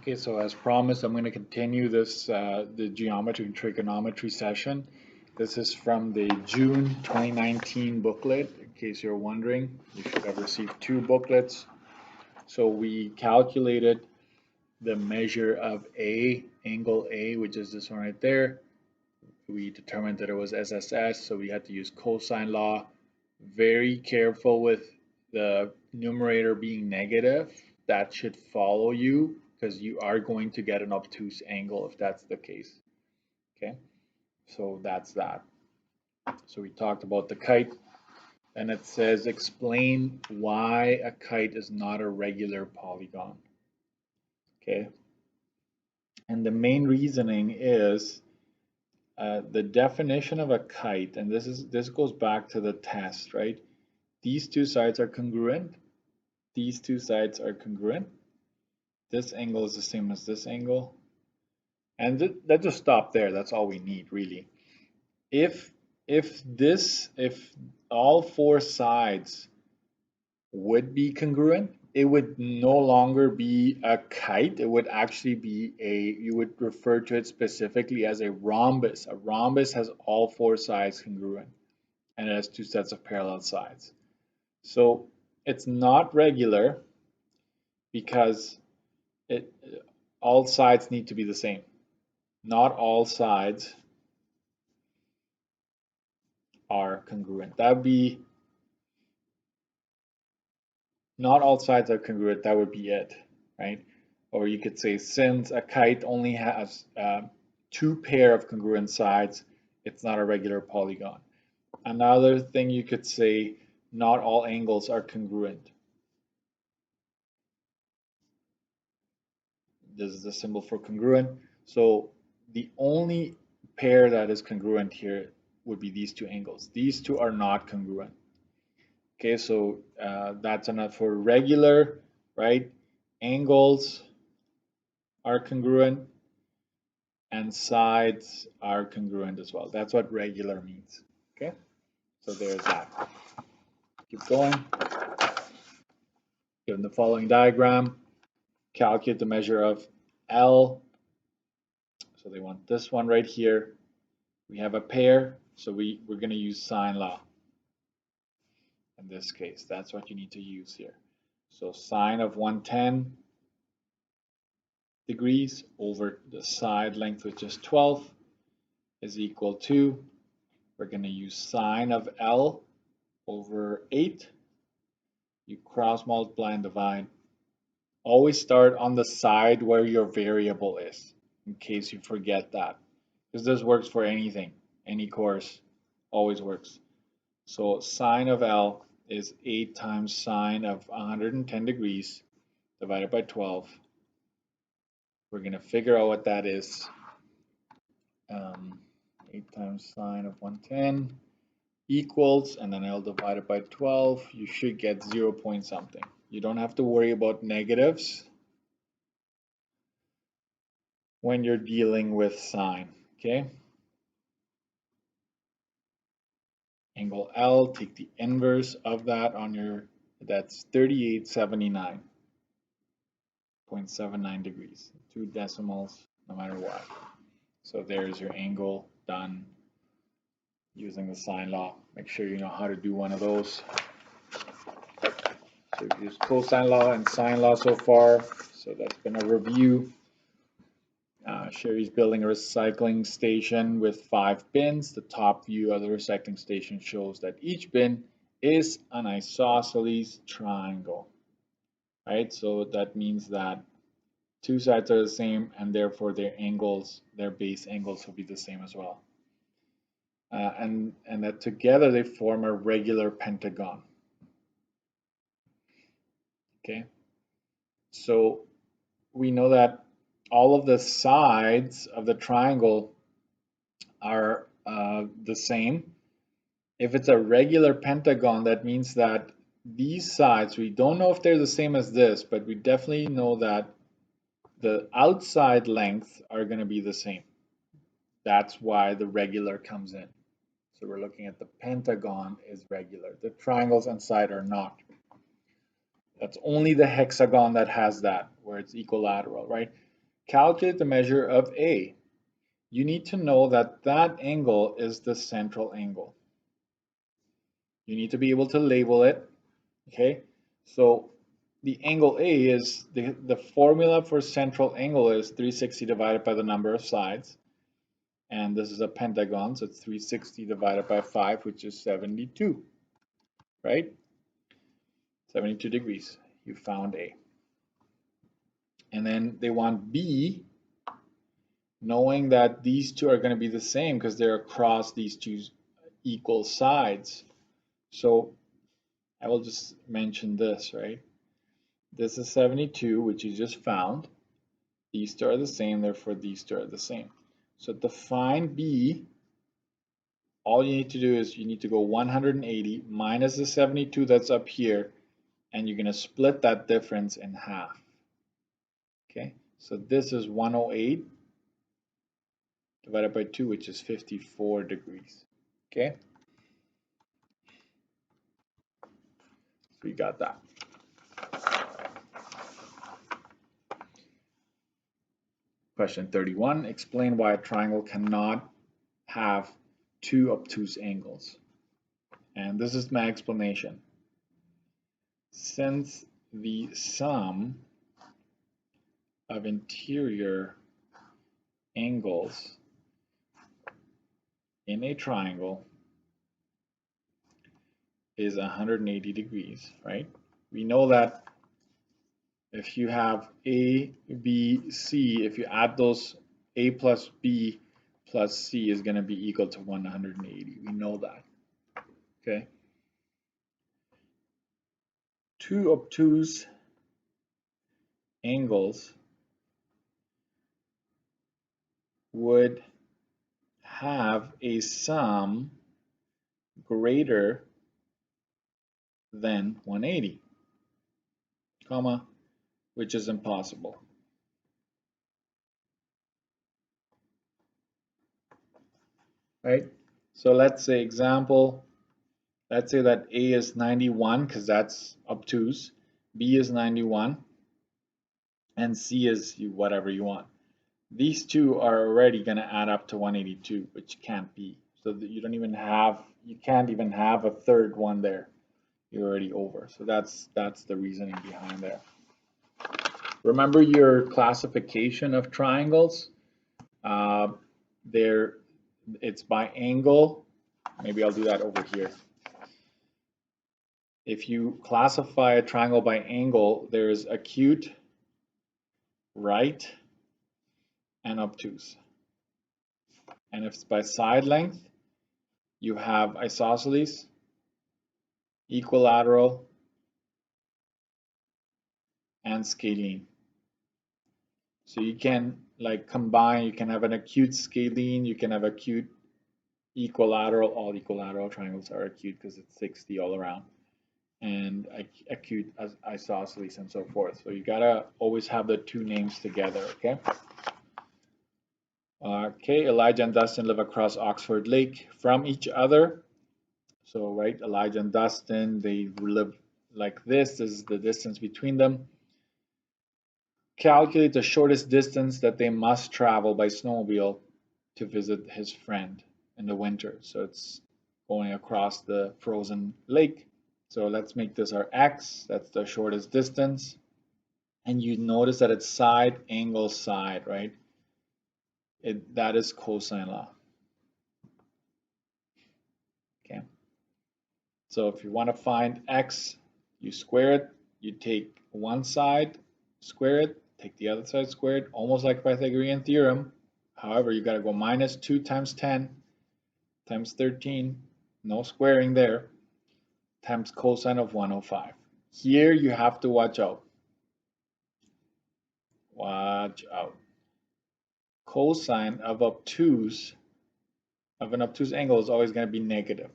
Okay, so as promised, I'm going to continue this the geometry and trigonometry session. This is from the June 2019 booklet. In case you're wondering, you should have received two booklets. So we calculated the measure of A, angle A, which is this one right there. We determined that it was SSS, so we had to use cosine law. Very careful with the numerator being negative. That should follow you because you are going to get an obtuse angle if that's the case. Okay, so that's that. So we talked about the kite, and it says explain why a kite is not a regular polygon. Okay, and the main reasoning is the definition of a kite, and this goes back to the test, right? These two sides are congruent. These two sides are congruent. This angle is the same as this angle. And let's just stop there. That's all we need, really. If all four sides would be congruent, it would no longer be a kite. It would actually be you would refer to it specifically as a rhombus. A rhombus has all four sides congruent, and it has two sets of parallel sides. So it's not regular because all sides need to be the same. Not all sides are congruent. That would be, not all sides are congruent. That would be it, right? Or you could say, since a kite only has two pair of congruent sides, it's not a regular polygon. Another thing you could say, not all angles are congruent. This is the symbol for congruent. So the only pair that is congruent here would be these two angles. These two are not congruent. Okay, so that's enough for regular, right? Angles are congruent and sides are congruent as well. That's what regular means. Okay, so there's that. Keep going. Given the following diagram, calculate the measure of L. So they want this one right here. We have a pair, so we're going to use sine law. In this case, that's what you need to use here. So sine of 110 degrees over the side length, which is 12, is equal to, we're going to use sine of L over 8. You cross multiply and divide. Always start on the side where your variable is, in case you forget that. Because this works for anything, any course, always works. So sine of L is 8 times sine of 110 degrees divided by 12. We're going to figure out what that is. 8 times sine of 110 equals, and then I'll divide it by 12. You should get 0 point something. You don't have to worry about negatives when you're dealing with sine, okay? Angle L, take the inverse of that on your, that's 3879.79 degrees. 2 decimals, no matter what. So there's your angle done using the sine law. Make sure you know how to do one of those. So we've used cosine law and sine law so far. So that's been a review. Sherry's building a recycling station with 5 bins. The top view of the recycling station shows that each bin is an isosceles triangle. Right? So that means that two sides are the same, and therefore their angles, their base angles will be the same as well. And that together they form a regular pentagon. Okay, so we know that all of the sides of the triangle are the same. If it's a regular pentagon, that means that these sides, we don't know if they're the same as this, but we definitely know that the outside lengths are going to be the same. That's why the regular comes in. So we're looking at the pentagon is regular. The triangles inside are not. That's only the hexagon that has that, where it's equilateral, right? Calculate the measure of A. You need to know that that angle is the central angle. You need to be able to label it, okay? So the angle A is, the formula for central angle is 360 divided by the number of sides. And this is a pentagon, so it's 360 divided by 5, which is 72, right? 72 degrees. You found A. And then they want B, knowing that these two are going to be the same because they're across these two equal sides. So I will just mention this, right? This is 72, which you just found. These two are the same, therefore these two are the same. So to find B, all you need to do is you need to go 180 minus the 72 that's up here, and you're going to split that difference in half. Okay, so this is 108 divided by 2, which is 54 degrees. Okay, so we got that. Question 31, explain why a triangle cannot have two obtuse angles. And this is my explanation. Since the sum of interior angles in a triangle is 180 degrees, right? We know that if you have A, B, C, if you add those, A plus B plus C is going to be equal to 180. We know that, okay? Two obtuse angles would have a sum greater than 180, comma, which is impossible. Right? So let's say example, let's say that A is 91 because that's obtuse, B is 91, and C is whatever you want. These two are already going to add up to 182, which can't be. So that you can't even have a third one there. You're already over. So that's the reasoning behind there. Remember your classification of triangles. It's by angle. Maybe I'll do that over here. If you classify a triangle by angle, there's acute, right, and obtuse. And if it's by side length, you have isosceles, equilateral, and scalene. So you can like combine, you can have an acute scalene, you can have acute equilateral. All equilateral triangles are acute because it's 60 all around, and acute isosceles and so forth. So you gotta always have the two names together, okay? Okay, Elijah and Dustin live across Oxford Lake from each other. So, right, Elijah and Dustin, they live like this. This is the distance between them. Calculate the shortest distance that they must travel by snowmobile to visit his friend in the winter. So it's going across the frozen lake. So let's make this our x. That's the shortest distance. And you notice that it's side, angle, side, right? That is cosine law. Okay. So if you want to find x, you square it. You take one side, square it, take the other side, square it, almost like Pythagorean theorem. However, you got to go minus 2 times 10 times 13, no squaring there, times cosine of 105. Here you have to watch out. Watch out. Cosine of an obtuse angle is always going to be negative.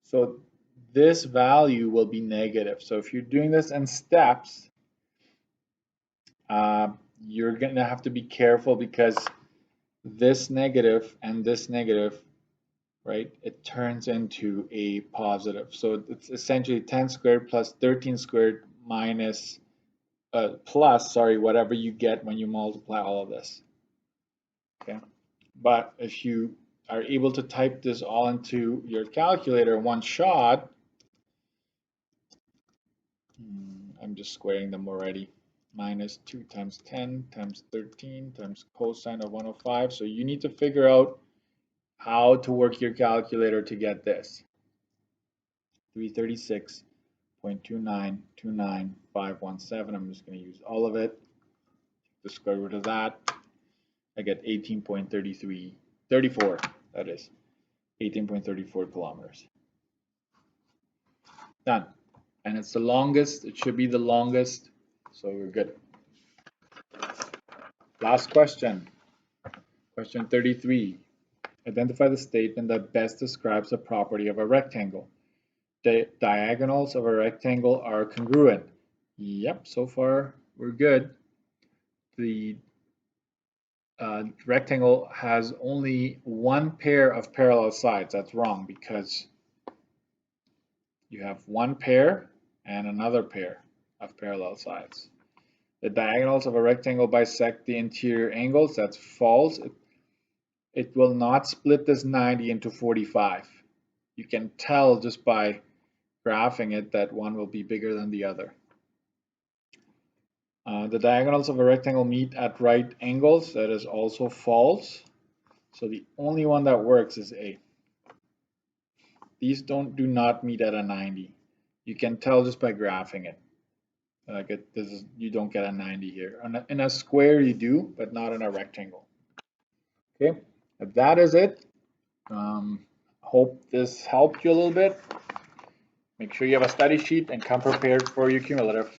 So this value will be negative. So if you're doing this in steps, you're going to have to be careful because this negative and this negative, right, it turns into a positive. So it's essentially 10 squared plus 13 squared minus plus, sorry, whatever you get when you multiply all of this. Okay, but if you are able to type this all into your calculator one shot, I'm just squaring them already. Minus 2 times 10 times 13 times cosine of 105. So you need to figure out how to work your calculator to get this. 336.2929517. I'm just going to use all of it. The square root of that. I get 18.34, that is 18.34 kilometers. Done. And it's the longest, it should be the longest, so we're good. Last question. Question 33. Identify the statement that best describes the property of a rectangle. The diagonals of a rectangle are congruent. Yep, so far we're good. The rectangle has only one pair of parallel sides. That's wrong because you have one pair and another pair of parallel sides. The diagonals of a rectangle bisect the interior angles. That's false. It will not split this 90 into 45. You can tell just by graphing it that one will be bigger than the other. The diagonals of a rectangle meet at right angles. That is also false. So the only one that works is A. These do not meet at a 90. You can tell just by graphing it. You don't get a 90 here. In a square you do, but not in a rectangle. Okay, that is it. Hope this helped you a little bit. Make sure you have a study sheet and come prepared for your cumulative.